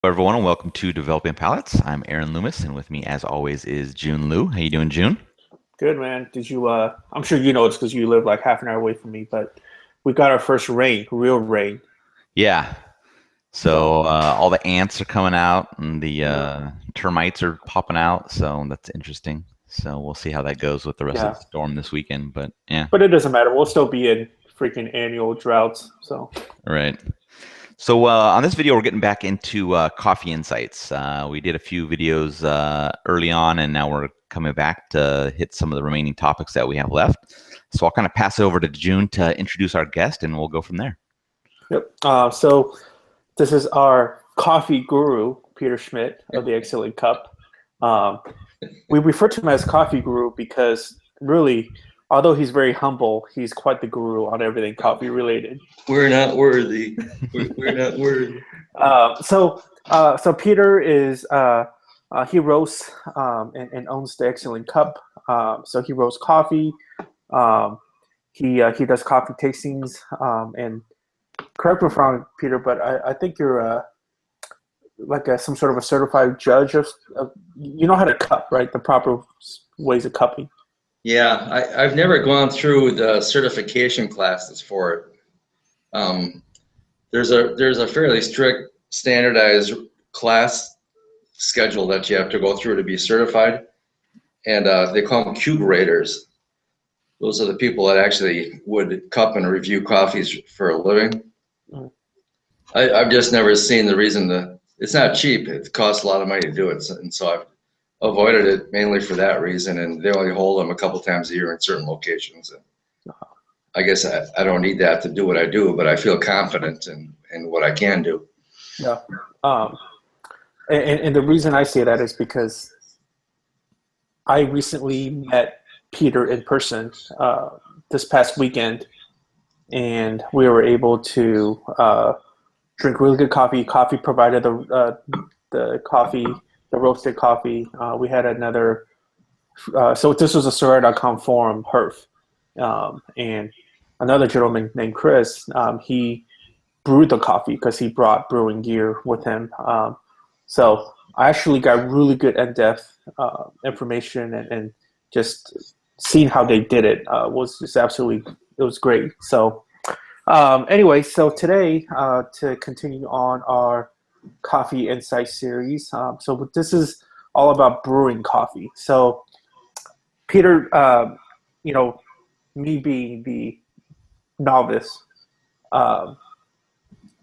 Hello, everyone, and welcome to Developing Palates. I'm Aaron Loomis, and with me, as always, is Jiunn Liu. How you doing, Jiunn? Good, man. Did you, I'm sure you know it's because you live like half an hour away from me, but we got our first rain, real rain. Yeah. So So, all the ants are coming out, and the yeah, termites are popping out. So that's interesting. So we'll see how that goes with the rest of yeah. the storm this weekend. But yeah, But it doesn't matter. We'll still be in freaking annual droughts. So, all right. So on this video, we're getting back into coffee insights. We did a few videos early on, and now we're coming back to hit some of the remaining topics that we have left. So I'll kind of pass it over to June to introduce our guest, and we'll go from there. yep. So this is our coffee guru, Peter Schmidt of the Excellent Cup. Um, we refer to him as coffee guru because really, although he's very humble, he's quite the guru on everything coffee related. We're not worthy. We're not worthy. So Peter is he roasts and owns the Excellent Cup. So he roasts coffee. Um, he does coffee tastings. And correct me if I'm wrong, Peter, but I think you're like some sort of a certified judge of you know how to cup, right? The proper ways of cupping. Yeah, I've never gone through the certification classes for it. Um, there's a fairly strict standardized class schedule that you have to go through to be certified, and they call them Q graders. Those are the people that actually would cup and review coffees for a living. Mm. I've just never seen the reason to. It's not cheap. It costs a lot of money to do it, and so I've avoided it mainly for that reason. And they only hold them a couple times a year in certain locations. And I guess I don't need that to do what I do, but I feel confident in what I can do. Yeah. Um, and the reason I say that is because I recently met Peter in person this past weekend, and we were able to drink really good coffee. Coffee provided the coffee, the roasted coffee. We had another. So this was a Sorare.com forum, Herf, and another gentleman named Chris. He brewed the coffee because he brought brewing gear with him. So I actually got really good in-depth information and just seeing how they did it was just absolutely, it was great. So anyway, so today to continue on our coffee insight series. So this is all about brewing coffee. So Peter, you know, me being the novice, um,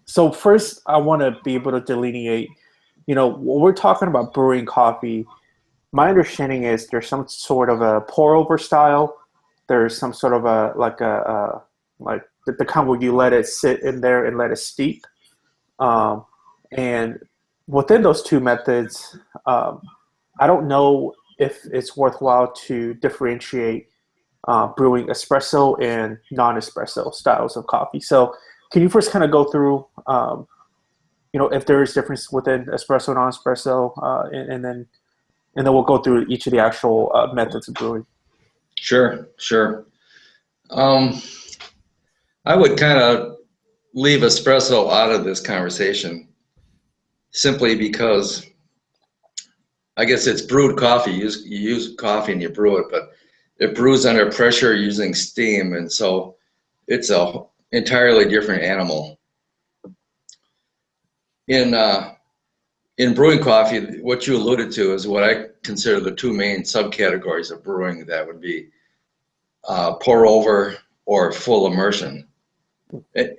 so first I want to be able to delineate, when we're talking about brewing coffee, my understanding is there's some sort of a pour over style. There's some sort of a like the kind where you let it sit in there and let it steep. Um, and within those two methods, I don't know if it's worthwhile to differentiate brewing espresso and non-espresso styles of coffee. So can you first kind of go through, if there is difference within espresso and non-espresso, and then we'll go through each of the actual methods of brewing. Sure, sure. Um, I would kind of leave espresso out of this conversation simply because I guess it's brewed coffee. You use coffee and you brew it, but it brews under pressure using steam, and so it's a entirely different animal. In in brewing coffee, what you alluded to is what I consider the two main subcategories of brewing. That would be pour over or full immersion.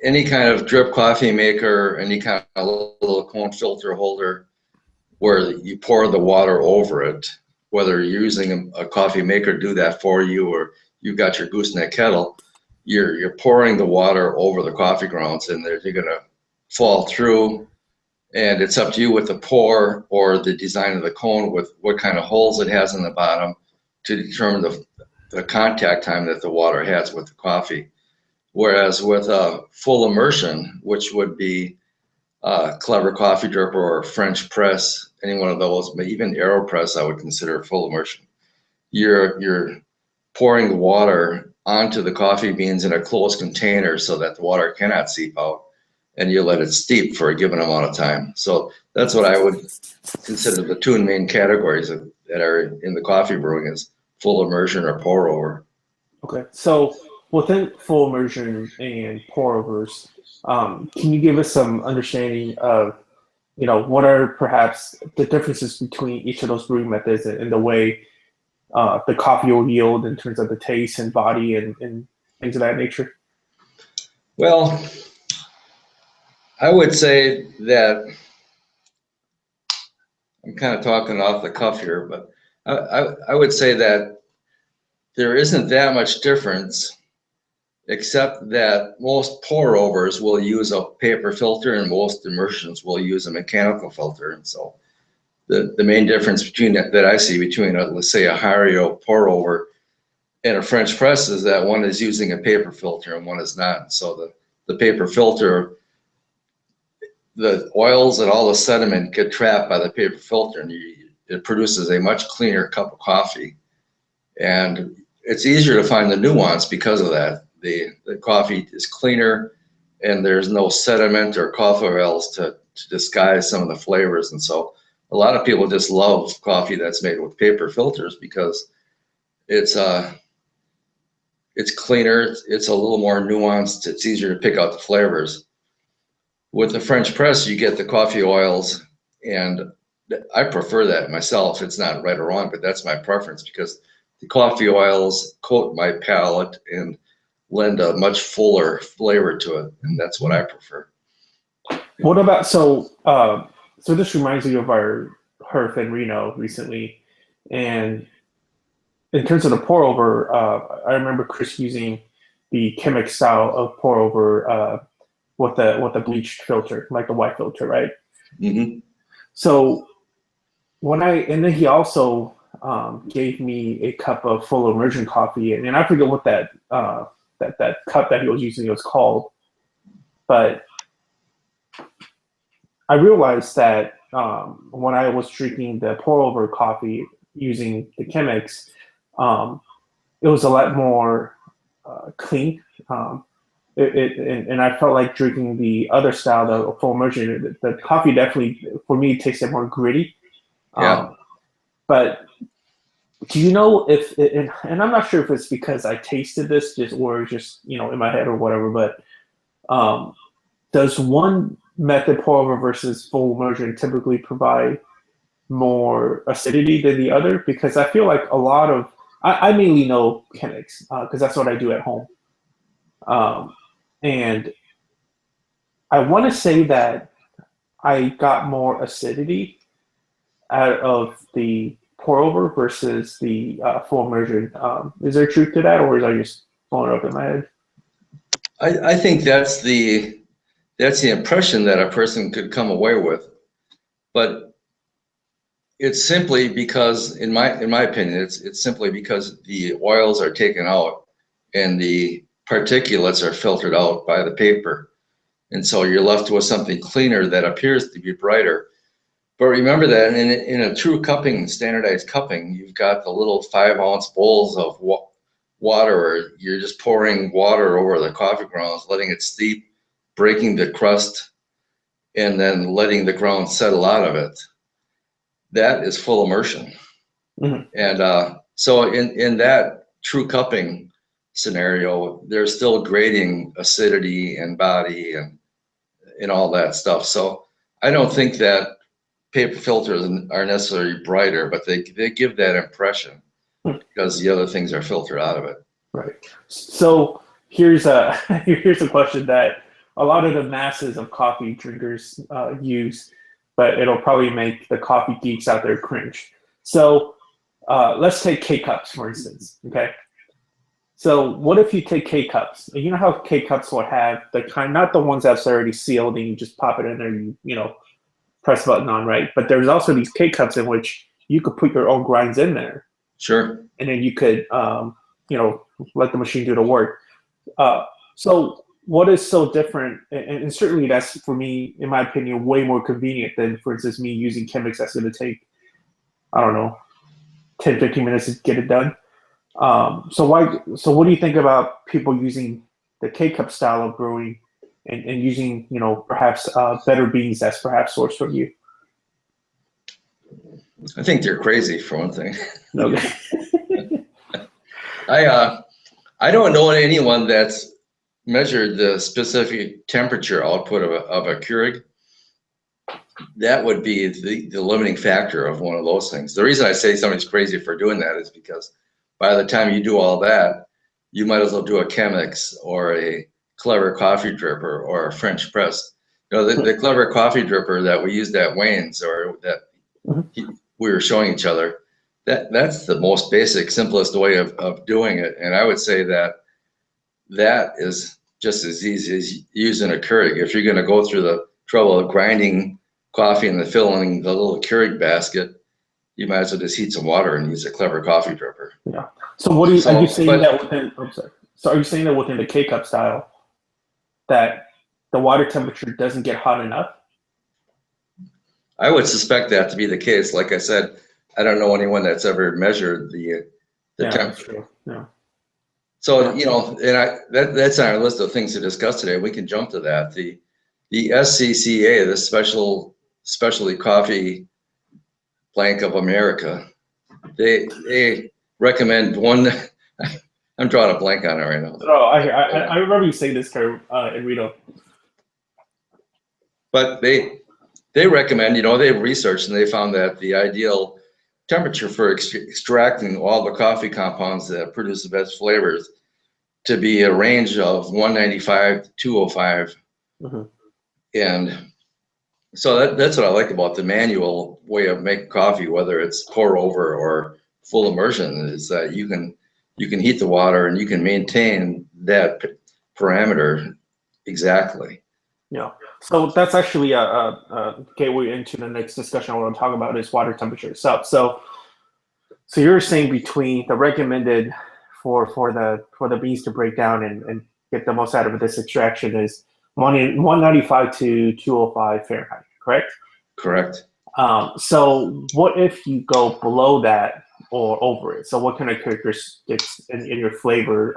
Any kind of drip coffee maker, any kind of little cone filter holder where you pour the water over it, whether you're using a coffee maker to do that for you or you've got your gooseneck kettle, you're pouring the water over the coffee grounds and they're going to fall through. And it's up to you with the pour or the design of the cone with what kind of holes it has in the bottom to determine the contact time that the water has with the coffee. Whereas with a full immersion, which would be a clever coffee dripper or French press, any one of those, but even AeroPress, I would consider full immersion. You're pouring the water onto the coffee beans in a closed container so that the water cannot seep out. and you let it steep for a given amount of time. So that's what I would consider the two main categories that are in the coffee brewing is full immersion or pour over. Okay. So within full immersion and pour overs, can you give us some understanding of, what are perhaps the differences between each of those brewing methods and the way the coffee will yield in terms of the taste and body and things of that nature? Well, I would say that I'm kind of talking off the cuff here, but I would say that there isn't that much difference, except that most pour overs will use a paper filter and most immersions will use a mechanical filter. And so the main difference between that I see between let's say a Hario pour over and a French press is that one is using a paper filter and one is not. So the paper filter, the oils and all the sediment get trapped by the paper filter, and it produces a much cleaner cup of coffee. And it's easier to find the nuance because of that. The coffee is cleaner, and there's no sediment or coffee oils to disguise some of the flavors. And so a lot of people just love coffee that's made with paper filters because it's cleaner, it's a little more nuanced, it's easier to pick out the flavors. With the French press, you get the coffee oils, and I prefer that myself. It's not right or wrong, but that's my preference because the coffee oils coat my palate and lend a much fuller flavor to it, and that's what I prefer. What about so this reminds me of our hearth in Reno recently, and in terms of the pour over, I remember Chris using the Chemex style of pour over with the bleached filter, like the white filter, right? Mm-hmm. So and then he also gave me a cup of full immersion coffee, and I forget what that cup that he was using was called, but I realized that when I was drinking the pour over coffee using the Chemex, it was a lot more clean. And I felt like drinking the other style, the full immersion. The coffee definitely, for me, tasted more gritty. Yeah. But do you know if, and I'm not sure if it's because I tasted this or just in my head or whatever, but does one method pour over versus full immersion typically provide more acidity than the other? Because I feel like a lot of, I mainly know Chemex because that's what I do at home. And I want to say that I got more acidity out of the pour over versus the full immersion. Is there truth to that, or is I just blowing it up in my head? I think that's the impression that a person could come away with, but it's simply because, in my opinion, it's simply because the oils are taken out and the particulates are filtered out by the paper, and so you're left with something cleaner that appears to be brighter. But remember that in a true cupping, standardized cupping, you've got the little 5-ounce bowls of water, or you're just pouring water over the coffee grounds, letting it steep, breaking the crust, and then letting the ground settle out of it. That is full immersion. Mm-hmm. And so in that true cupping scenario, there's still grading acidity and body and all that stuff. So I don't think that paper filters are necessarily brighter, but they give that impression because the other things are filtered out of it. Right. So here's a question that a lot of the masses of coffee drinkers use, but it'll probably make the coffee geeks out there cringe. So let's take K-cups, for instance, okay? So what if you take K-cups? You know how K-cups will have the kind, not the ones that's already sealed and you just pop it in there and press a button on, right? But there's also these K-cups in which you could put your own grinds in there. Sure. And then you could, let the machine do the work. So what is so different? And certainly that's, for me, in my opinion, way more convenient than, for instance, me using Chemex that's going to take, I don't know, 10, 15 minutes to get it done. So what do you think about people using the K-cup style of brewing and using, perhaps better beans that's perhaps sourced from you? I think they're crazy, for one thing. Okay. I don't know anyone that's measured the specific temperature output of a Keurig. That would be the limiting factor of one of those things. The reason I say somebody's crazy for doing that is because by the time you do all that, you might as well do a Chemex or a Clever coffee dripper or a French press. The Clever coffee dripper that we used at Wayne's, or that we were showing each other, that's the most basic, simplest way of doing it. And I would say that is just as easy as using a Keurig. If you're going to go through the trouble of grinding coffee and filling the little Keurig basket, you might as well just heat some water and use a Clever coffee dripper. Yeah. So are you saying that within? I'm sorry. So are you saying that within the K-cup style, that the water temperature doesn't get hot enough? I would suspect that to be the case. Like I said, I don't know anyone that's ever measured the temperature. Yeah. So and that's on our list of things to discuss today. We can jump to that. The SCCA, the Specialty Coffee Blank of America, they recommend one. I'm drawing a blank on it right now. Oh, I remember you saying this term, Enrico. But they recommend, they've researched and they found that the ideal temperature for extracting all the coffee compounds that produce the best flavors to be a range of 195 to 205. And so that's what I like about the manual way of making coffee, whether it's pour over or full immersion, is that you can heat the water and you can maintain that parameter exactly. Yeah. So that's actually a gateway into the next discussion I want to talk about is water temperature itself. So you're saying between the recommended for the beans to break down and get the most out of this extraction is 195 to 205 Fahrenheit, correct? Correct. So what if you go below that or over it? So what kind of characteristics in your flavor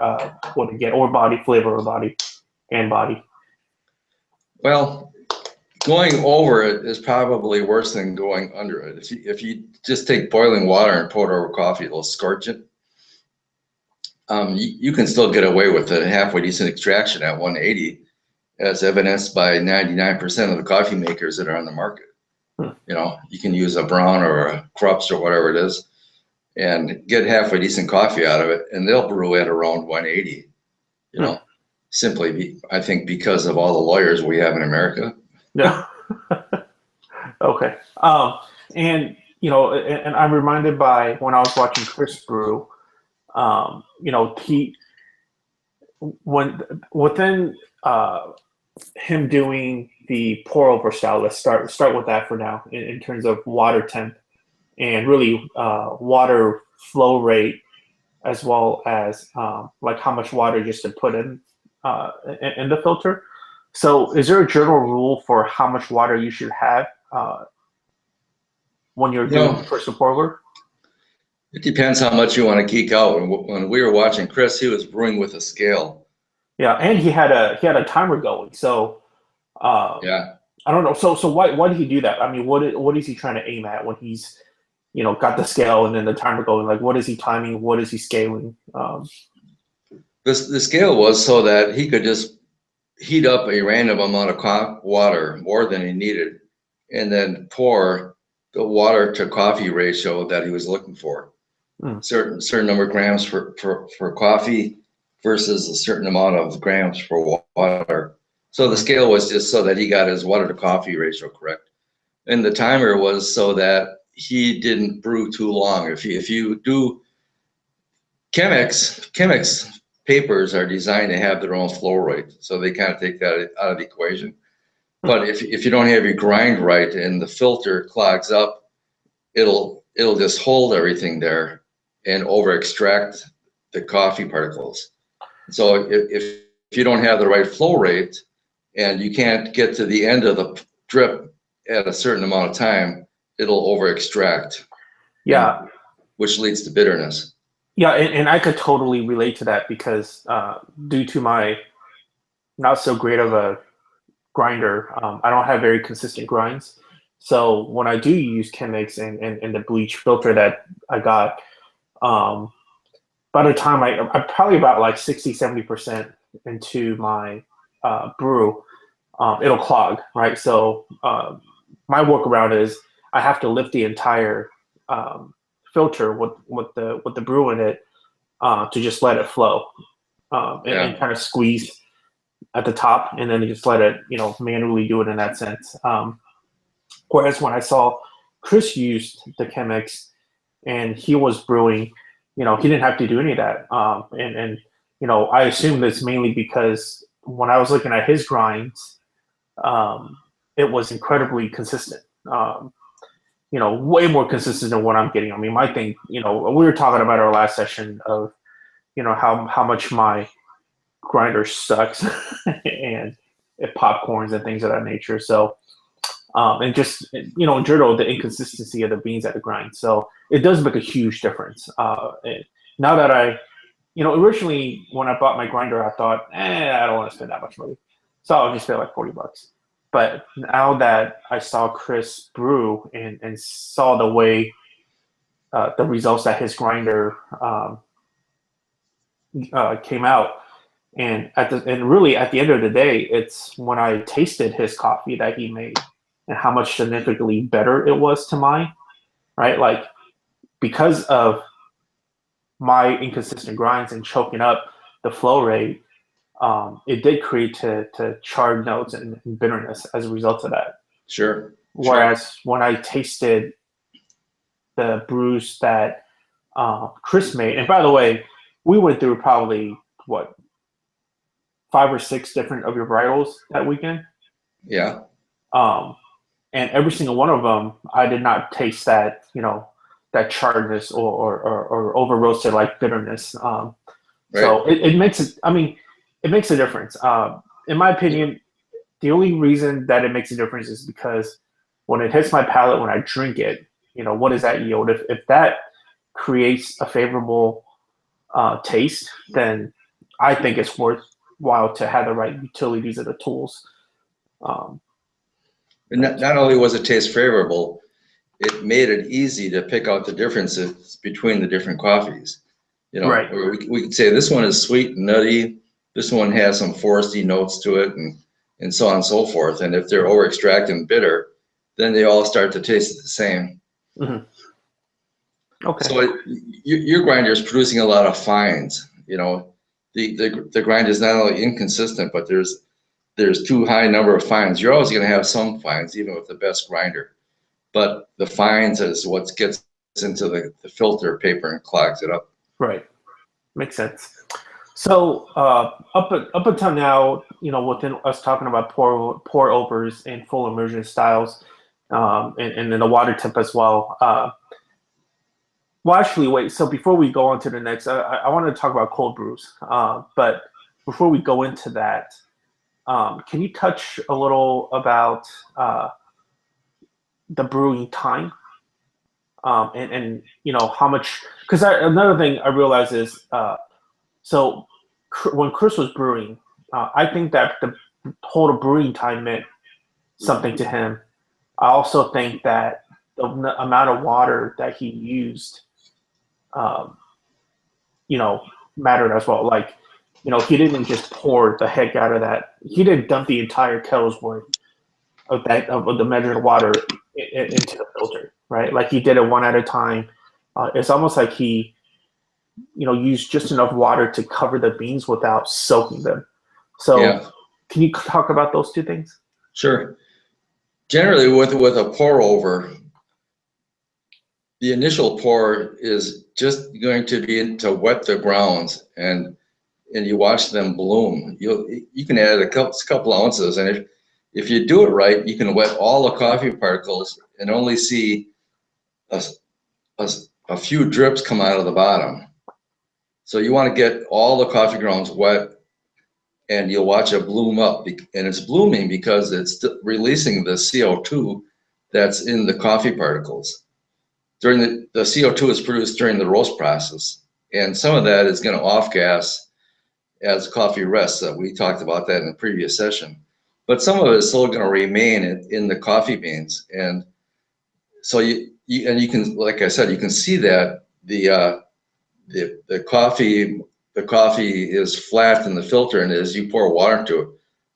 want to get, or body flavor, or body and body? Well, going over it is probably worse than going under it. If you just take boiling water and pour it over coffee, it'll scorch it. You can still get away with a halfway decent extraction at 180, as evidenced by 99% of the coffee makers that are on the market. You can use a Brown or a Krups or whatever it is and get halfway decent coffee out of it, and they'll brew at around 180, simply, I think, because of all the lawyers we have in America. Yeah. Okay. And I'm reminded by when I was watching Chris brew, within him doing the pour over style. Let's start with that for now in terms of water temp and really water flow rate, as well as like how much water just to put in the filter. So is there a general rule for how much water you should have when you're doing first pour over? It depends how much you want to geek out. When we were watching Chris, he was brewing with a scale. Yeah, and he had a timer going. So yeah, I don't know. So why did he do that? I mean, what is he trying to aim at when he's got the scale and then the timer going? Like, what is he timing? What is he scaling? The scale was so that he could just heat up a random amount of water, more than he needed, and then pour the water to coffee ratio that he was looking for. Certain number of grams for coffee versus a certain amount of grams for water. So the scale was just so that he got his water to coffee ratio correct. And the timer was so that he didn't brew too long. If you do Chemex papers are designed to have their own flow rate, so they kind of take that out of the equation. But if you don't have your grind right and the filter clogs up, it'll just hold everything there and over extract the coffee particles. So if you don't have the right flow rate and you can't get to the end of the drip at a certain amount of time, it'll over extract. Yeah. Which leads to bitterness. Yeah, and I could totally relate to that because due to my not so great of a grinder. I don't have very consistent grinds. So when I do use Chemex and the bleach filter that I got, by the time I'm probably about like 60-70% into my brew, it'll clog, right? So my workaround is I have to lift the entire filter with the brew in it to just let it flow and kind of squeeze at the top, and then just let it, manually do it in that sense. Whereas when I saw Chris used the Chemex and he was brewing, he didn't have to do any of that. And I assume it's mainly because when I was looking at his grinds, it was incredibly consistent. Way more consistent than what I'm getting. I mean, my thing, we were talking about our last session of, how much my grinder sucks and it popcorns and things of that nature. So, and just, in general, the inconsistency of the beans at the grind. So it does make a huge difference. Now that originally when I bought my grinder, I thought, I don't want to spend that much money. So I'll just pay like $40. But now that I saw Chris brew and saw the way the results that his grinder came out, and really at the end of the day, it's when I tasted his coffee that he made and how much significantly better it was to mine, right? Like, because of my inconsistent grinds and choking up the flow rate, it did create to charred notes and bitterness as a result of that. Sure. Whereas when I tasted the brews that Chris made, and by the way, we went through probably 5 or 6 different of your varietals that weekend. Yeah. And every single one of them, I did not taste that, that charredness or over roasted like bitterness. Right. So it makes it. I mean, it makes a difference. In my opinion, the only reason that it makes a difference is because when it hits my palate, when I drink it, what does that yield? If that creates a favorable taste, then I think it's worthwhile to have the right utilities of the tools. And not only was it taste favorable, it made it easy to pick out the differences between the different coffees. Right. We could say this one is sweet and nutty, this one has some foresty notes to it, and so on and so forth. And if they're over extracted and bitter, then they all start to taste the same. Mm-hmm. Okay. So your grinder is producing a lot of fines. The grind is not only inconsistent, but there's too high a number of fines. You're always going to have some fines, even with the best grinder. But the fines is what gets into the filter paper and clogs it up. Right. Makes sense. So up until now, within us talking about pour overs and full immersion styles, and then the water temp as well. Well, actually, wait. So before we go on to the next, I want to talk about cold brews. But before we go into that, can you touch a little about the brewing time? And how much? Because another thing I realized is so when Chris was brewing, I think that the total brewing time meant something to him. I also think that the amount of water that he used, mattered as well. Like, he didn't just pour the heck out of that. He didn't dump the entire kettle's worth of the measured water into the filter, right? Like, he did it one at a time. It's almost like he, used just enough water to cover the beans without soaking them. So, yeah. Can you talk about those two things? Sure. Generally, with a pour over, the initial pour is just going to be to wet the grounds, and you watch them bloom. You can add a couple ounces, and if you do it right, you can wet all the coffee particles and only see a few drips come out of the bottom. So you want to get all the coffee grounds wet, and you'll watch it bloom up. And it's blooming because it's releasing the CO2 that's in the coffee particles. During the CO2 is produced during the roast process, and some of that is going to off gas as coffee rests. We talked about that in the previous session. but some of it is still going to remain in the coffee beans. And so you can, like I said, you can see that the coffee is flat in the filter, and as you pour water into it,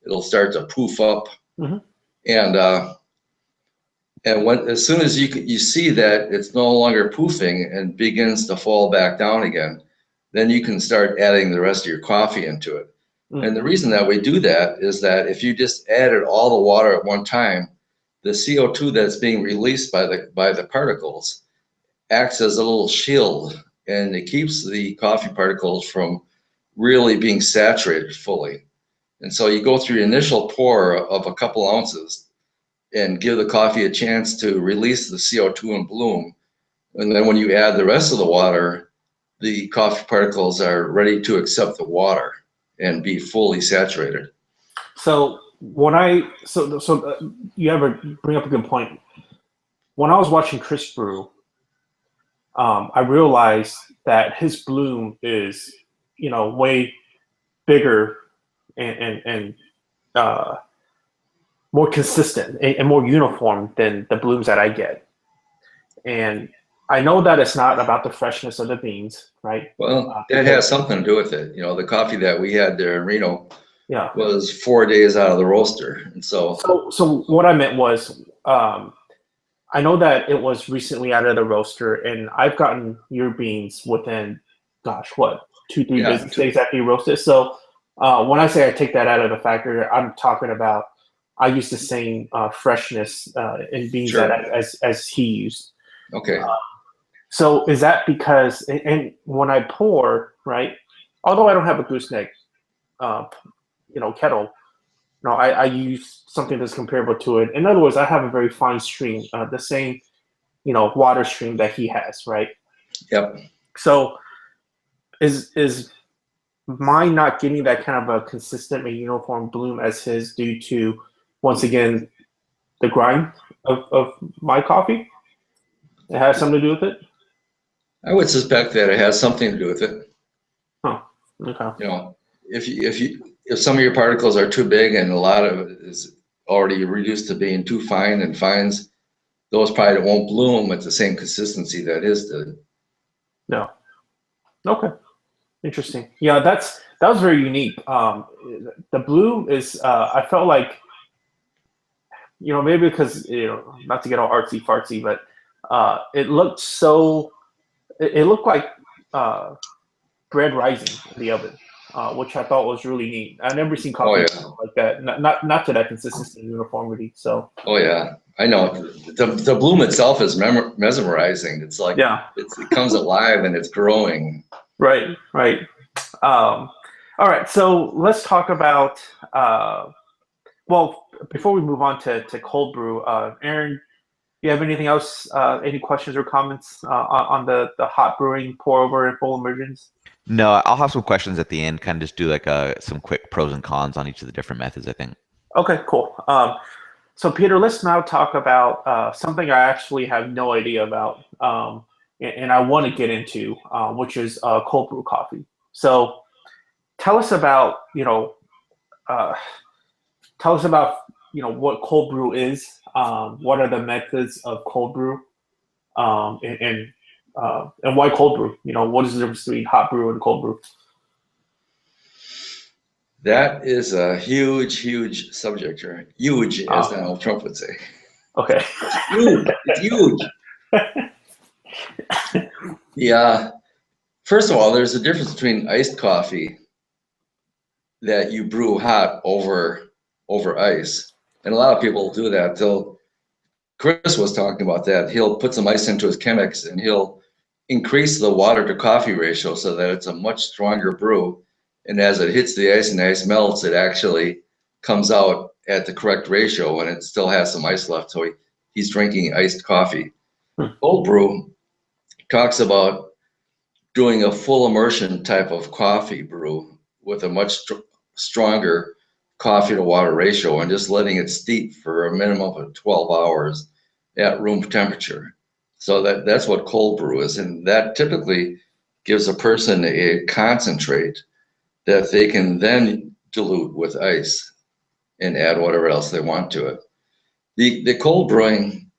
it'll start to poof up. Mm-hmm. And when, as soon as you see that it's no longer poofing and begins to fall back down again, then you can start adding the rest of your coffee into it. Mm-hmm. And the reason that we do that is that if you just added all the water at one time, the CO2 that's being released by the particles acts as a little shield, and it keeps the coffee particles from really being saturated fully. And so you go through your initial pour of a couple ounces and give the coffee a chance to release the CO2 and bloom. And then when you add the rest of the water, the coffee particles are ready to accept the water and be fully saturated. So you ever bring up a good point. When I was watching Chris brew, I realized that his bloom is, way bigger and more consistent and more uniform than the blooms that I get. And I know that it's not about the freshness of the beans, right? Well, that has something to do with it. The coffee that we had there in Reno was 4 days out of the roaster. And so what I meant was, I know that it was recently out of the roaster, and I've gotten your beans within, 2-3 business days after you roast it. So when I say I take that out of the factor, I'm talking about I use the same freshness in beans Sure. as he used. Okay. So is that because, and when I pour, right, although I don't have a gooseneck, kettle, I use something that's comparable to it. In other words, I have a very fine stream, the same, water stream that he has, right? Yep. So is mine not getting that kind of a consistent and uniform bloom as his due to, once again, the grind of my coffee? It has something to do with it? I would suspect that it has something to do with it. Oh, okay. If some of your particles are too big and a lot of it is already reduced to being too fine and fines, those probably won't bloom at the same consistency that his did. No. Okay. Interesting. Yeah, that was very unique. The bloom is, I felt like, maybe because, not to get all artsy fartsy, but it looked it looked like bread rising in the oven, which I thought was really neat. I've never seen coffee like that. Not to that consistency and uniformity. So. Oh yeah, I know. The bloom itself is mesmerizing. It's like it comes alive and it's growing. Right. All right. So let's talk about. Well, before we move on to cold brew, Aaron, you have anything else? Any questions or comments on the hot brewing, pour over, and full immersions? No, I'll have some questions at the end. Kind of just do like some quick pros and cons on each of the different methods, I think. Okay, cool. So Peter, let's now talk about something I actually have no idea about, and I want to get into, which is cold brew coffee. So tell us about what cold brew is. What are the methods of cold brew, and why cold brew? What is the difference between hot brew and cold brew? That is a huge subject, right? Huge, as Donald Trump would say. Okay. Huge. It's huge. Yeah. First of all, there's a difference between iced coffee that you brew hot over ice. And a lot of people do that. Chris was talking about that. He'll put some ice into his Chemex and he'll increase the water to coffee ratio so that it's a much stronger brew. And as it hits the ice and the ice melts, it actually comes out at the correct ratio and it still has some ice left. So he's drinking iced coffee. Cold brew talks about doing a full immersion type of coffee brew with a much stronger coffee to water ratio and just letting it steep for a minimum of 12 hours at room temperature. So that's what cold brew is. And that typically gives a person a concentrate that they can then dilute with ice. and add whatever else they want to it. The cold brewing,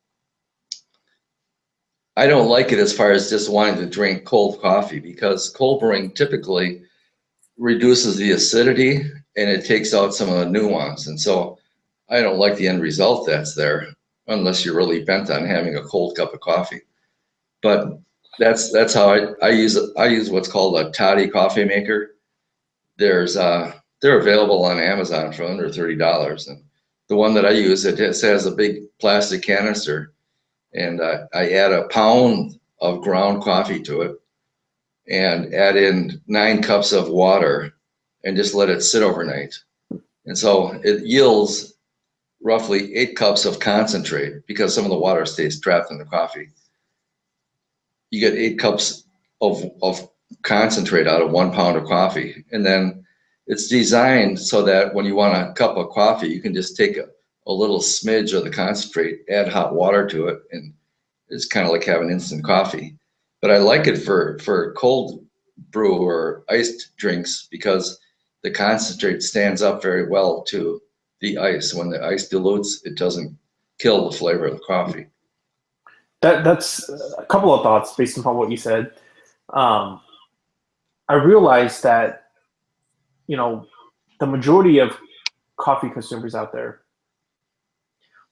I don't like it as far as just wanting to drink cold coffee, because cold brewing typically reduces the acidity and it takes out some of the nuance. And so I don't like the end result that's there, unless you're really bent on having a cold cup of coffee. But that's how I use what's called a toddy coffee maker. They're available on Amazon for under $30. And the one that I use, it just has a big plastic canister, and I add a pound of ground coffee to it and add in 9 cups of water and just let it sit overnight. And so it yields roughly 8 cups of concentrate, because some of the water stays trapped in the coffee. You get 8 cups of concentrate out of 1 pound of coffee. And then it's designed so that when you want a cup of coffee, you can just take a little smidge of the concentrate, add hot water to it, and it's kind of like having instant coffee. But I like it for cold brew or iced drinks, because the concentrate stands up very well to the ice. When the ice dilutes, it doesn't kill the flavor of the coffee. That's a couple of thoughts based upon what you said. I realized that, the majority of coffee consumers out there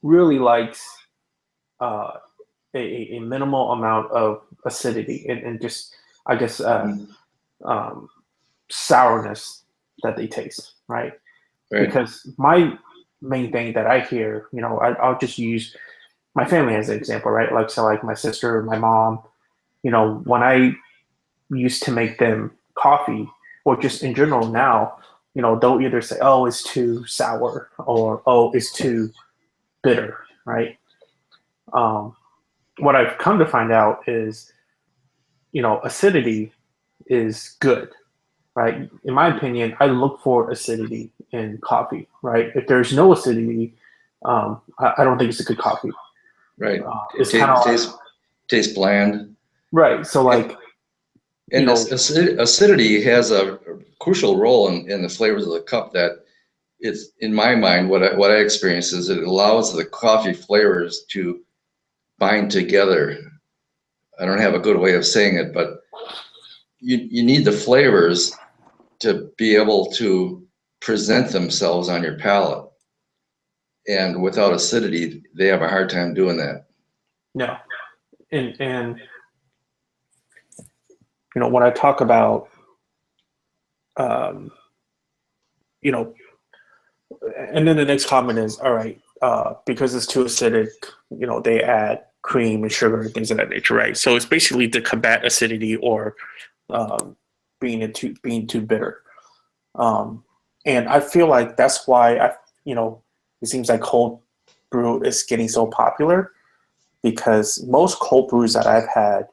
really likes a minimal amount of acidity and just, I guess, sourness that they taste, right? Because my main thing that I hear, I'll just use my family as an example, right? Like my sister, my mom, when I used to make them coffee, or just in general now, they'll either say, oh, it's too sour, or, oh, it's too bitter, right? What I've come to find out is, acidity is good, right? In my opinion, I look for acidity in coffee, right? If there's no acidity, I don't think it's a good coffee. Right. It's kind of tastes bland. Right. So and acidity has a crucial role in the flavors of the cup. That it's, in my mind, what I experience is it allows the coffee flavors to bind together. I don't have a good way of saying it, but you need the flavors to be able to present themselves on your palate. And without acidity, they have a hard time doing that. No. And when I talk about, and then the next comment is, all right, because it's too acidic, they add cream and sugar and things of that nature, right? So it's basically to combat acidity or being too bitter. And I feel like that's why it seems like cold brew is getting so popular, because most cold brews that I've had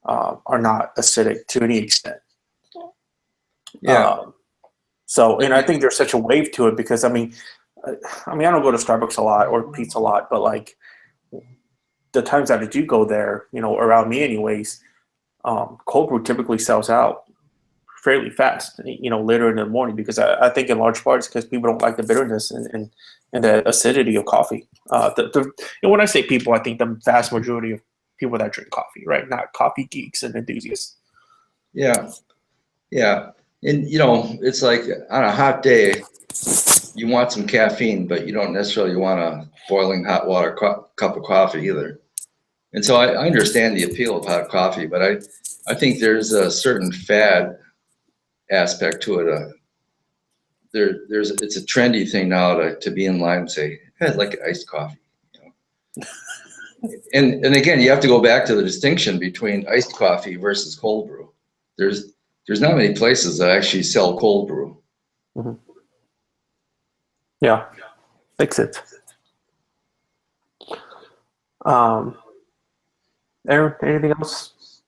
are not acidic to any extent. Yeah. And I think there's such a wave to it, because I don't go to Starbucks a lot or pizza a lot, but like the times that I do go there, around me anyways, cold brew typically sells out fairly fast, later in the morning, because I think in large part it's because people don't like the bitterness and the acidity of coffee. When I say people, I think the vast majority of people that drink coffee, right? Not coffee geeks and enthusiasts. Yeah. Yeah. And, it's like on a hot day, you want some caffeine, but you don't necessarily want a boiling hot water cup of coffee either. And so I understand the appeal of hot coffee, but I think there's a certain fad aspect to it. It's a trendy thing now to be in line and say, hey, I'd like an iced coffee. And again, you have to go back to the distinction between iced coffee versus cold brew. There's not many places that actually sell cold brew. Mm-hmm. Yeah, makes sense. Aaron, anything else?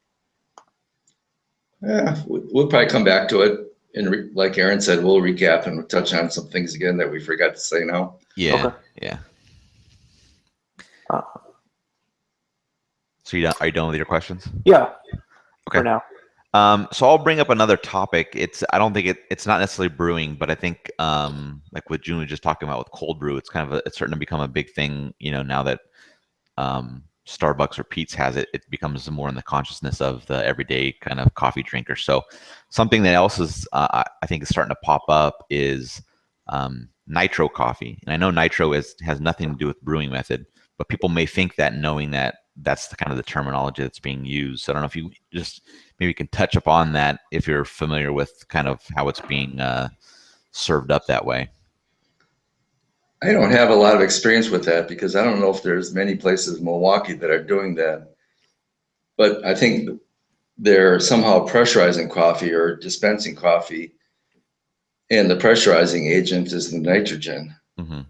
Yeah, we'll probably come back to it. And like Aaron said, we'll recap and we'll touch on some things again that we forgot to say now. Yeah. Okay. Yeah. So are you done with your questions? Yeah. Okay. For now. So I'll bring up another topic. I don't think it's not necessarily brewing, but I think like what Jiunn was just talking about with cold brew, it's starting to become a big thing, now that Starbucks or Pete's has it. It becomes more in the consciousness of the everyday kind of coffee drinker. So something that else is I think is starting to pop up is nitro coffee. And I know nitro has nothing to do with brewing method, but people may think that, knowing that that's the kind of the terminology that's being used. So I don't know if you just maybe can touch upon that, if you're familiar with kind of how it's being served up that way. I don't have a lot of experience with that because I don't know if there's many places in Milwaukee that are doing that. But I think they're somehow pressurizing coffee or dispensing coffee, and the pressurizing agent is the nitrogen. Mm-hmm.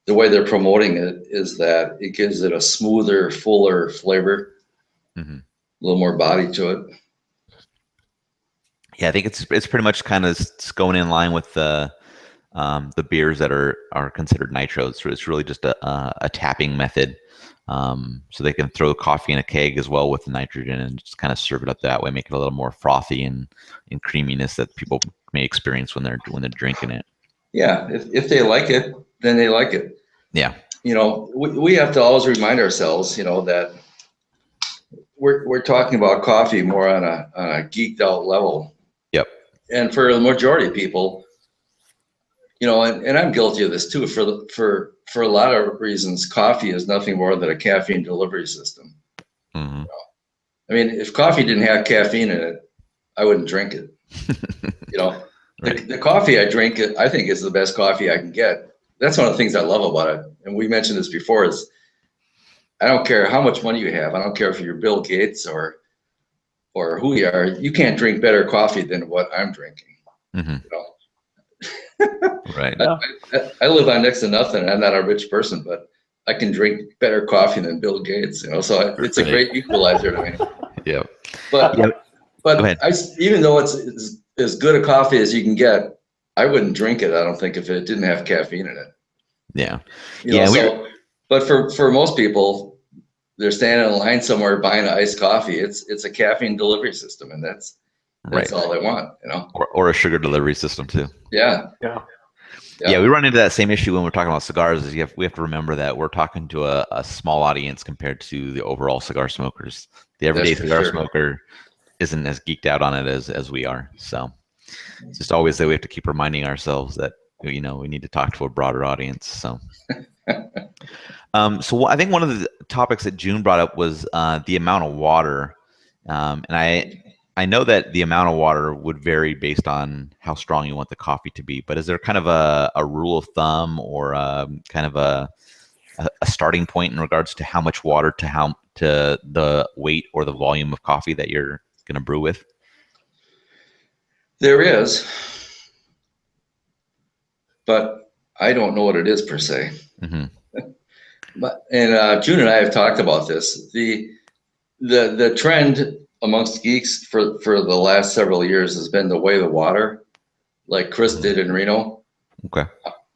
The way they're promoting it is that it gives it a smoother, fuller flavor, Mm-hmm. a little more body to it. Yeah, I think it's pretty much kind of going in line with the beers that are considered nitros. So it's really just a tapping method. So they can throw coffee in a keg as well with the nitrogen and just kind of serve it up that way, make it a little more frothy and creaminess that people may experience when they're drinking it. Yeah, if they like it, then they like it. Yeah. We have to always remind ourselves, that we're talking about coffee more on a geeked out level. Yep. And for the majority of people, and I'm guilty of this too, for a lot of reasons, coffee is nothing more than a caffeine delivery system. Mm-hmm. I mean, if coffee didn't have caffeine in it, I wouldn't drink it. Right. The coffee I drink, I think, is the best coffee I can get. That's one of the things I love about it. And we mentioned this before, is I don't care how much money you have. I don't care if you're Bill Gates or who you are. You can't drink better coffee than what I'm drinking. Mm-hmm. Right. I live on next to nothing. I'm not a rich person, but I can drink better coffee than Bill Gates. So it's a great equalizer to me. Yeah. But even though it's as good a coffee as you can get, I wouldn't drink it. I don't think, if it didn't have caffeine in it. Yeah. But for most people, they're standing in line somewhere buying an iced coffee. It's a caffeine delivery system, and that's all they want, Or a sugar delivery system too. Yeah. Yeah, we run into that same issue when we're talking about cigars. Is we have to remember that we're talking to a small audience compared to the overall cigar smokers. The everyday cigar smoker isn't as geeked out on it as we are. So it's just always that we have to keep reminding ourselves that we need to talk to a broader audience. So. So I think one of the topics that Jiunn brought up was the amount of water, and I know that the amount of water would vary based on how strong you want the coffee to be. But is there kind of a rule of thumb, or kind of a starting point in regards to how much water to the weight or the volume of coffee that you're going to brew with? There is, but I don't know what it is per se. Mm-hmm. And Jiunn and I have talked about this. The trend amongst geeks for the last several years has been to weigh the water, like Chris did in Reno. Okay.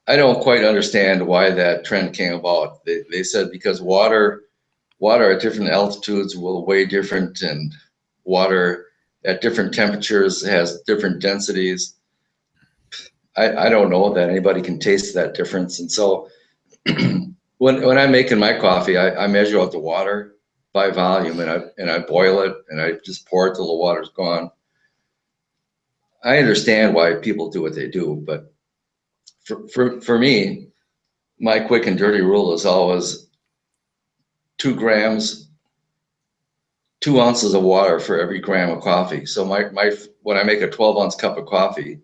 I don't quite understand why that trend came about. They said because water at different altitudes will weigh different, and water at different temperatures has different densities. I don't know that anybody can taste that difference. And so when I'm making my coffee, I measure out the water by volume, and I boil it, and I just pour it till the water's gone. I understand why people do what they do, but for me, my quick and dirty rule is always 2 ounces of water for every gram of coffee. So when I make a 12-ounce cup of coffee,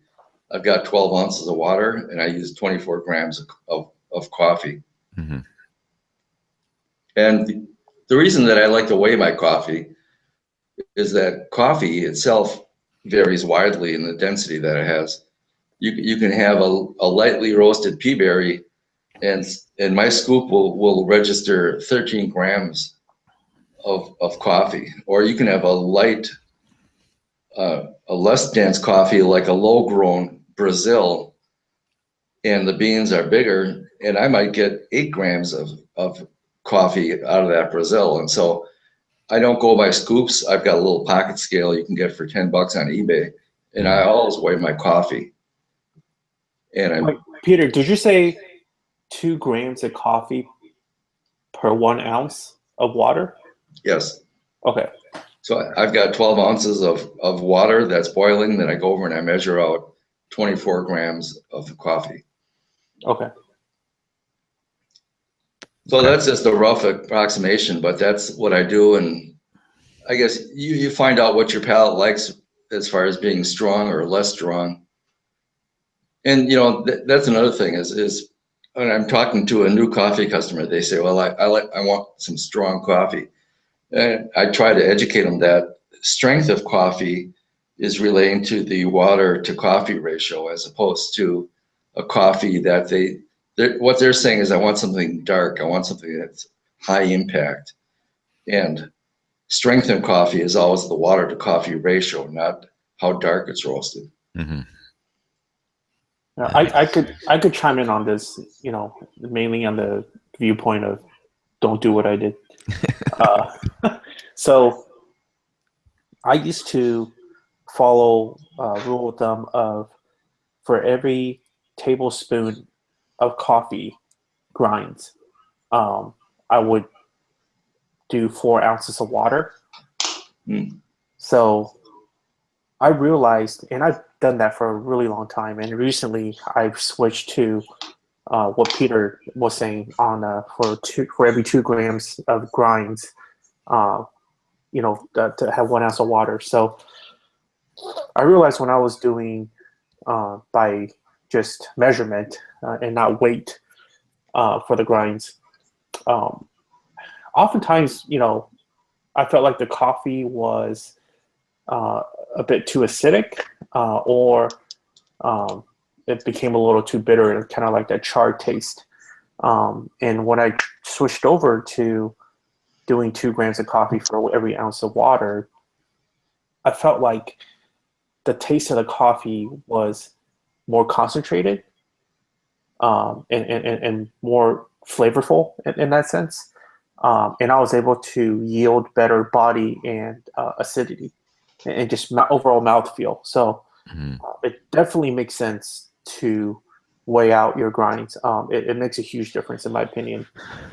I've got 12 ounces of water, and I use 24 grams of coffee. Mm-hmm. And the reason that I like to weigh my coffee is that coffee itself varies widely in the density that it has. You can have a lightly roasted pea berry, and my scoop will register 13 grams of coffee. Or you can have a less dense coffee, like a low-grown Brazil, and the beans are bigger, and I might get 8 grams of coffee out of that Brazil. And so I don't go by scoops. I've got a little pocket scale you can get for $10 on eBay, and I always weigh my coffee. And Wait, Peter, did you say 2 grams of coffee per 1 ounce of water? yes. Okay. So I've got 12 ounces of water that's boiling. Then I go over and I measure out 24 grams of coffee. Okay. So that's just a rough approximation, but that's what I do. And I guess you find out what your palate likes as far as being strong or less strong. And that's another thing is when I'm talking to a new coffee customer, they say, well, I want some strong coffee. And I try to educate them that strength of coffee is relating to the water to coffee ratio, as opposed to a coffee that what they're saying is, I want something dark. I want something that's high impact. And strength in coffee is always the water to coffee ratio, not how dark it's roasted. Mm-hmm. I could chime in on this, mainly on the viewpoint of don't do what I did. So I used to follow a rule of thumb of, for every tablespoon of coffee grinds, I would do 4 ounces of water. So I realized, and I've done that for a really long time, and recently I've switched to what Peter was saying on for every 2 grams of grinds, to have 1 ounce of water. So I realized when I was doing by just measurement and not weight for the grinds, oftentimes, I felt like the coffee was a bit too acidic, or it became a little too bitter and kind of like that charred taste. And when I switched over to doing 2 grams of coffee for every ounce of water, I felt like the taste of the coffee was more concentrated, and more flavorful in that sense. And I was able to yield better body and acidity and just overall mouthfeel. So it definitely makes sense to weigh out your grinds. It makes a huge difference, in my opinion.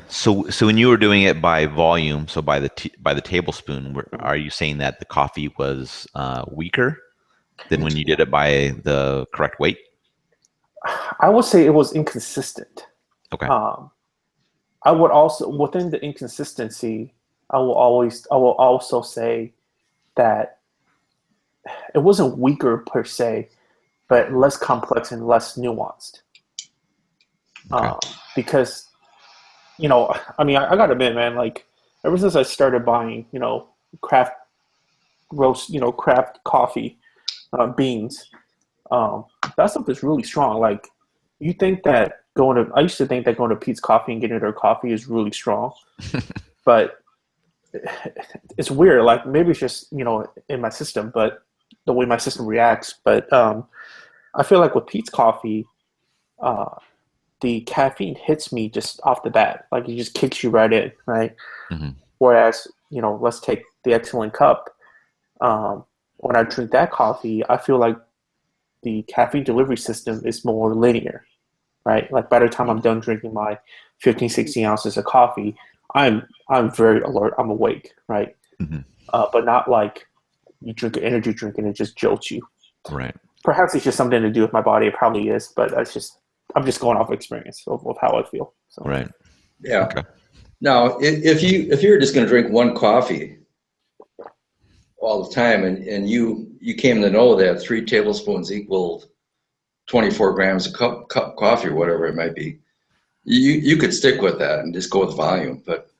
So when you were doing it by volume, so by the tablespoon, are you saying that the coffee was weaker than when you did it by the correct weight? I would say it was inconsistent. Okay. I would also, within the inconsistency, I will also say that it wasn't weaker per se, but less complex and less nuanced. Okay. Because, I gotta admit, man, like ever since I started buying, craft craft coffee beans, that stuff is really strong. Like, you think that I used to think that going to Pete's Coffee and getting their coffee is really strong, but it's weird. Like, maybe it's just, in my system, but the way my system reacts. But I feel like with Pete's Coffee, the caffeine hits me just off the bat. Like, it just kicks you right in, right? Mm-hmm. Whereas, let's take the Excellent Cup. When I drink that coffee, I feel like the caffeine delivery system is more linear, right? Like, by the time I'm done drinking my 15, 16 ounces of coffee, I'm very alert. I'm awake, right? Mm-hmm. But not like you drink an energy drink and it just jolts you. Right. Perhaps it's just something to do with my body. It probably is, but I'm just going off experience of how I feel. So. Right. Yeah. Okay. Now, if you're just going to drink one coffee all the time, and you came to know that 3 tablespoons equaled 24 grams of cup coffee, or whatever it might be, you could stick with that and just go with volume. But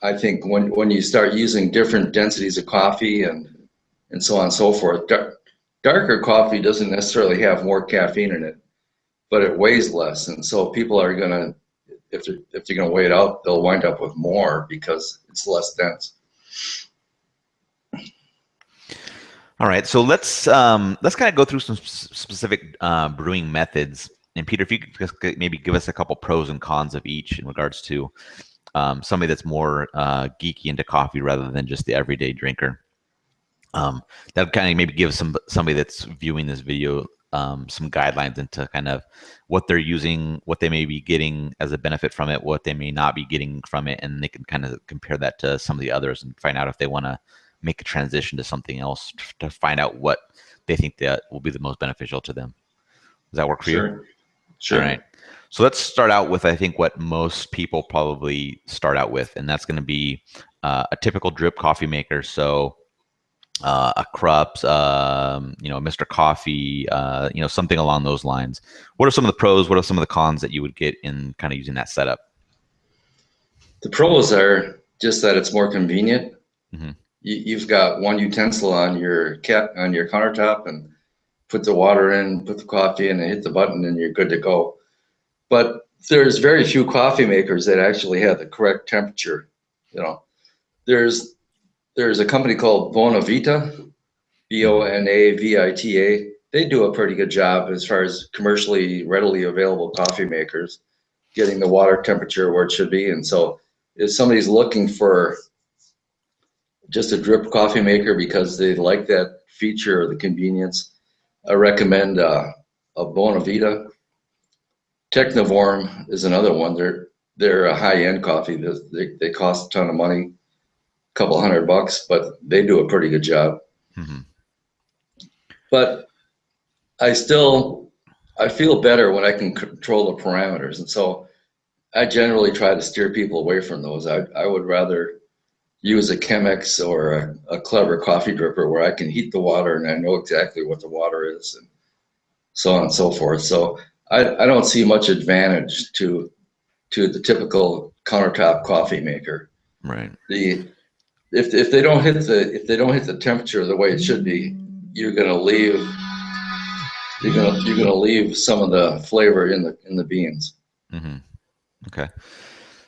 I think when you start using different densities of coffee and so on and so forth, darker coffee doesn't necessarily have more caffeine in it, but it weighs less, and so people are gonna, if they're gonna weigh it out, they'll wind up with more because it's less dense. All right, so let's kind of go through some specific brewing methods. And Peter, if you could just maybe give us a couple pros and cons of each in regards to somebody that's more geeky into coffee rather than just the everyday drinker. That kind of maybe give somebody that's viewing this video some guidelines into kind of what they're using, what they may be getting as a benefit from it, what they may not be getting from it, and they can kind of compare that to some of the others and find out if they want to make a transition to something else to find out what they think that will be the most beneficial to them. Does that work for you? Sure. Sure. All right. So let's start out with, I think, what most people probably start out with, and that's going to be a typical drip coffee maker. So a Krups, Mr. Coffee, something along those lines. What are some of the pros? What are some of the cons that you would get in kind of using that setup? The pros are just that it's more convenient. Mm-hmm. You've got one utensil on your countertop, and put the water in, put the coffee in, and hit the button, and you're good to go. But there's very few coffee makers that actually have the correct temperature. There's a company called Bonavita, Bonavita. They do a pretty good job as far as commercially readily available coffee makers, getting the water temperature where it should be. And so if somebody's looking for just a drip coffee maker because they like that feature or the convenience, I recommend a Bonavita. Technovorm is another one. They're a high-end coffee. They cost a ton of money, a couple $100, but they do a pretty good job. Mm-hmm. But I feel better when I can control the parameters, and so I generally try to steer people away from those. I would rather use a Chemex or a clever coffee dripper where I can heat the water and I know exactly what the water is, and so on and so forth. So I don't see much advantage to the typical countertop coffee maker. Right. If they don't hit the temperature the way it should be, you're gonna leave some of the flavor in the beans. Mm-hmm. Okay.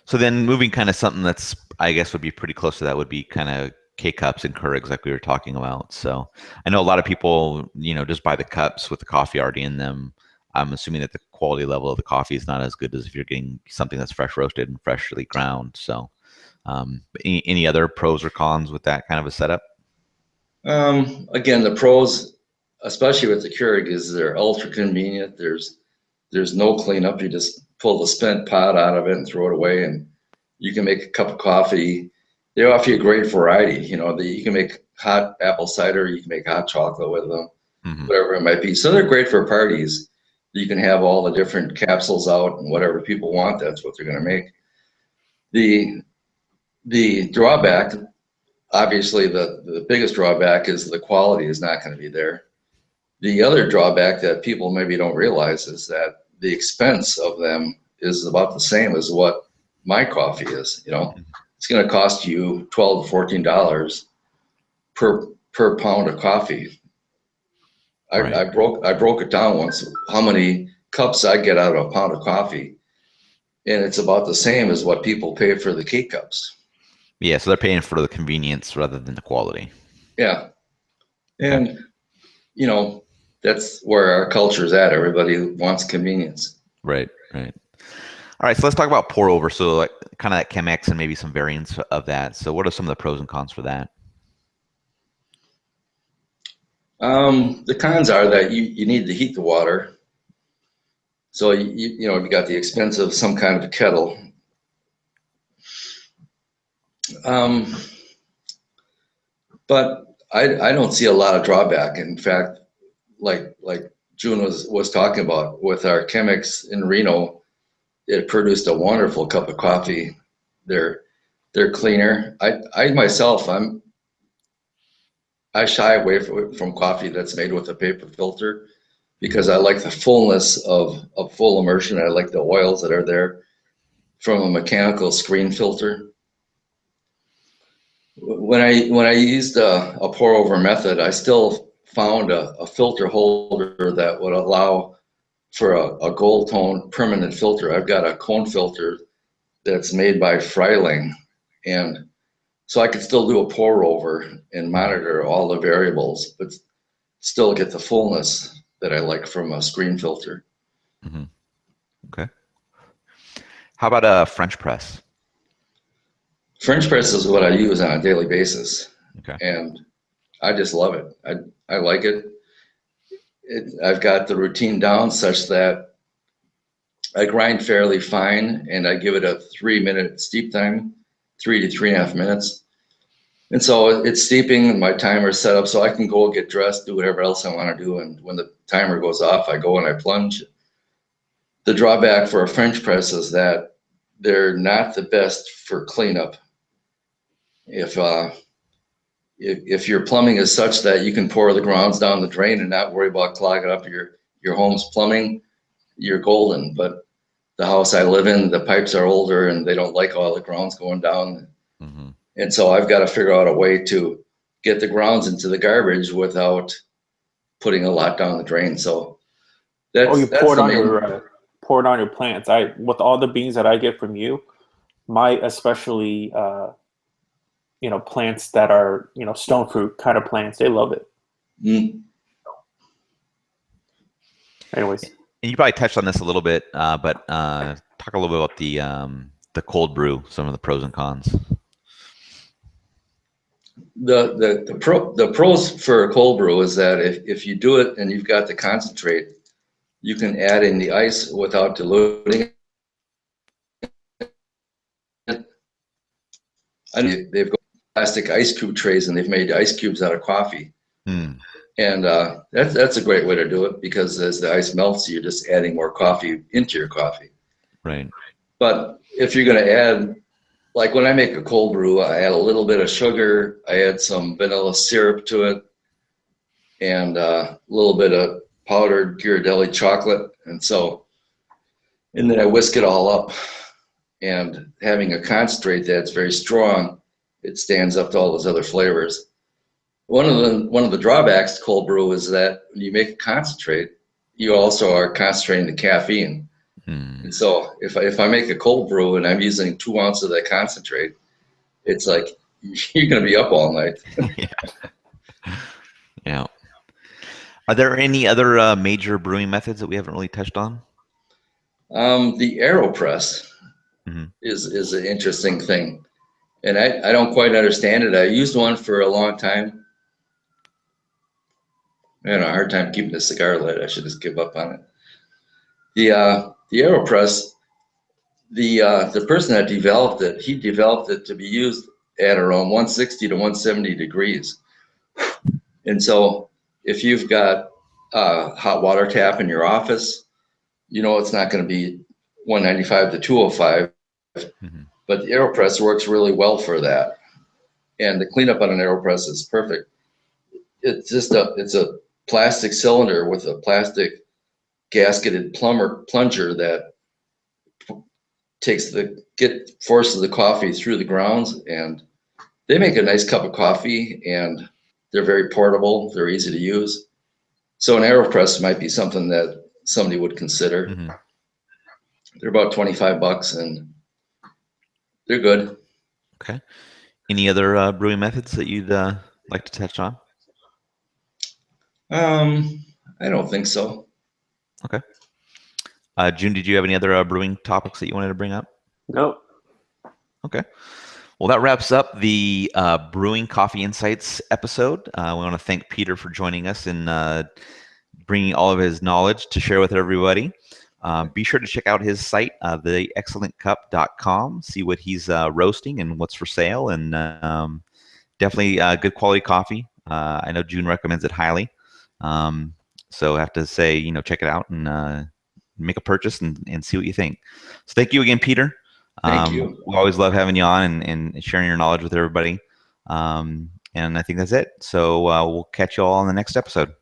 So then moving kind of something that's, I guess, would be pretty close to that would be kind of K-cups and Keurigs like we were talking about. So I know a lot of people, just buy the cups with the coffee already in them. I'm assuming that the quality level of the coffee is not as good as if you're getting something that's fresh roasted and freshly ground. So any other pros or cons with that kind of a setup? Again, the pros, especially with the Keurig, is they're ultra convenient. There's no cleanup. You just pull the spent pot out of it and throw it away, and you can make a cup of coffee. They offer you a great variety. You can make hot apple cider, you can make hot chocolate with them, Mm-hmm. whatever it might be. So they're great for parties. You can have all the different capsules out, and whatever people want, that's what they're going to make. The drawback, obviously, the biggest drawback is the quality is not going to be there. The other drawback that people maybe don't realize is that the expense of them is about the same as what my coffee is. It's going to cost you $12 to $14 per pound of coffee. Right. I broke it down once how many cups I get out of a pound of coffee, and it's about the same as what people pay for the K cups. Yeah, so they're paying for the convenience rather than the quality. Yeah, and that's where our culture is at. Everybody wants convenience. Right. All right, so let's talk about pour over. So like kind of that Chemex and maybe some variants of that. So what are some of the pros and cons for that? The cons are that you need to heat the water. So you got the expense of some kind of a kettle. But I don't see a lot of drawback. In fact, like Jiunn was talking about with our Chemex in Reno, it produced a wonderful cup of coffee. They're cleaner. I myself, I shy away from coffee that's made with a paper filter because I like the fullness of full immersion. I like the oils that are there from a mechanical screen filter. When I used a pour over method, I still found a filter holder that would allow for a gold tone permanent filter. I've got a cone filter that's made by Freiling, and so I could still do a pour over and monitor all the variables, but still get the fullness that I like from a screen filter. Mm-hmm. Okay. How about a French press? French press is what I use on a daily basis, Okay. and I just love it. I like it. I've got the routine down such that I grind fairly fine, and I give it a 3-minute steep time, 3 to 3.5 minutes. And so it's steeping, and my timer's set up so I can go get dressed, do whatever else I want to do. And when the timer goes off, I go and I plunge. The drawback for a French press is that they're not the best for cleanup. If your plumbing is such that you can pour the grounds down the drain and not worry about clogging up your home's plumbing, you're golden. But the house I live in, the pipes are older and they don't like all the grounds going down. Mm-hmm. And so I've got to figure out a way to get the grounds into the garbage without putting a lot down the drain. So you pour it on your plants. With all the beans that I get from you, my especially plants that are stone fruit kind of plants, they love it. Mm. Anyways, and you probably touched on this a little bit, but talk a little bit about the cold brew, some of the pros and cons. The pros for a cold brew is that if you do it and you've got the concentrate, you can add in the ice without diluting it. And they've got plastic ice cube trays, and they've made ice cubes out of coffee. Mm. And that's a great way to do it, because as the ice melts, you're just adding more coffee into your coffee. Right. But if you're going to add, like when I make a cold brew, I add a little bit of sugar, I add some vanilla syrup to it, and a little bit of powdered Ghirardelli chocolate. And then I whisk it all up. And having a concentrate that's very strong, it stands up to all those other flavors. One of the drawbacks to cold brew is that when you make a concentrate, you also are concentrating the caffeine. Mm. And so if I make a cold brew and I'm using 2 ounces of that concentrate, it's like you're going to be up all night. Yeah. Are there any other major brewing methods that we haven't really touched on? The AeroPress is an interesting thing, and I don't quite understand it. I used one for a long time. I had a hard time keeping the cigar lit. I should just give up on it. The AeroPress, the person that developed it, he developed it to be used at around 160 to 170 degrees. And so if you've got a hot water tap in your office, it's not going to be 195 to 205. Mm-hmm. But the AeroPress works really well for that. And the cleanup on an AeroPress is perfect. It's just it's a plastic cylinder with a gasketed plunger that forces the coffee through the grounds, and they make a nice cup of coffee, and they're very portable. They're easy to use. So an AeroPress might be something that somebody would consider. Mm-hmm. They're about $25, and they're good. Okay. Any other brewing methods that you'd like to touch on? I don't think so. Okay. Jiunn, did you have any other brewing topics that you wanted to bring up? Nope. Okay. Well, that wraps up the Brewing Coffee Insights episode. We want to thank Peter for joining us and bringing all of his knowledge to share with everybody. Be sure to check out his site, theexcellentcup.com, see what he's roasting and what's for sale, and definitely good quality coffee. I know Jiunn recommends it highly. So I have to say, check it out and make a purchase and see what you think. So thank you again, Peter. Thank you. We always love having you on and sharing your knowledge with everybody. And I think that's it. So we'll catch you all on the next episode.